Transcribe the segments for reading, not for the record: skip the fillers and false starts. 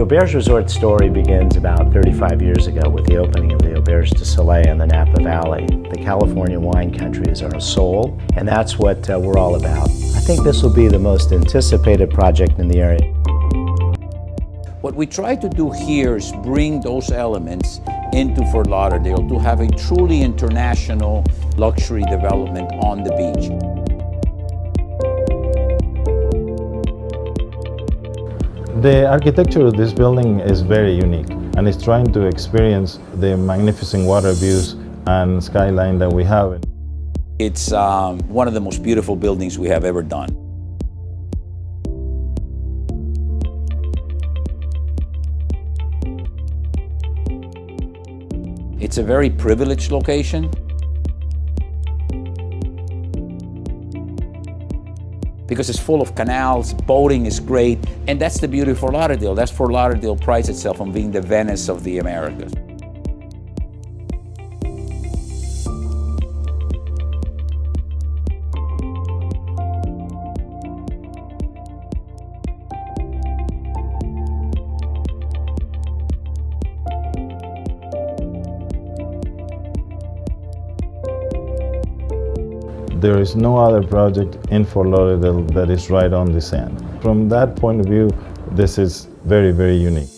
Auberge Resort story begins about 35 years ago with the opening of the Auberge du Soleil in the Napa Valley. The California wine country is our soul, and that's what we're all about. I think this will be the most anticipated project in the area. What we try to do here is bring those elements into Fort Lauderdale to have a truly international luxury development on the beach. The architecture of this building is very unique, and it's trying to experience the magnificent water views and skyline that we have. It's one of the most beautiful buildings we have ever done. It's a very privileged location. Because it's full of canals, boating is great, and that's the beauty of Fort Lauderdale. That's Fort Lauderdale prides itself on being the Venice of the Americas. There is no other project in Fort Lauderdale that is right on the sand. From that point of view, this is very, very unique.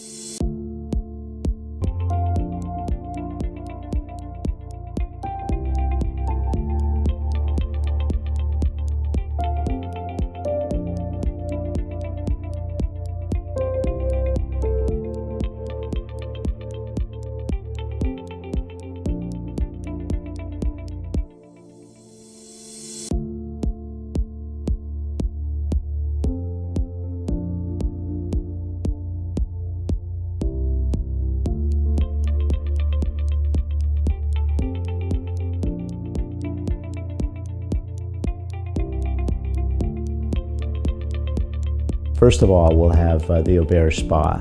First of all, we'll have the Auberge Spa.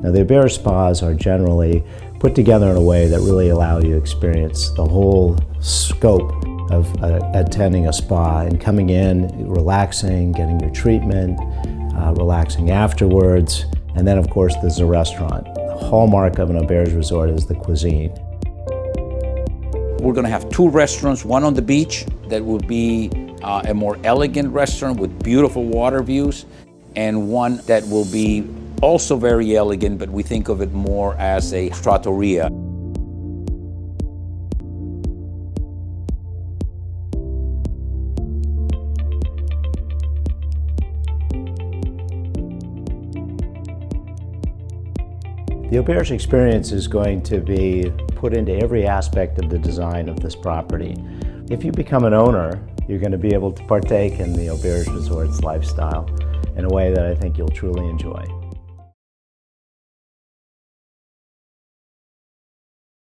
Now, the Auberge Spas are generally put together in a way that really allow you to experience the whole scope of attending a spa and coming in, relaxing, getting your treatment, relaxing afterwards, and then of course there's a restaurant. The hallmark of an Auberge resort is the cuisine. We're going to have two restaurants, one on the beach that will be a more elegant restaurant with beautiful water views, and one that will be also very elegant, but we think of it more as a trattoria. The Auberge experience is going to be put into every aspect of the design of this property. If you become an owner, you're going to be able to partake in the Auberge Resort's lifestyle in a way that I think you'll truly enjoy.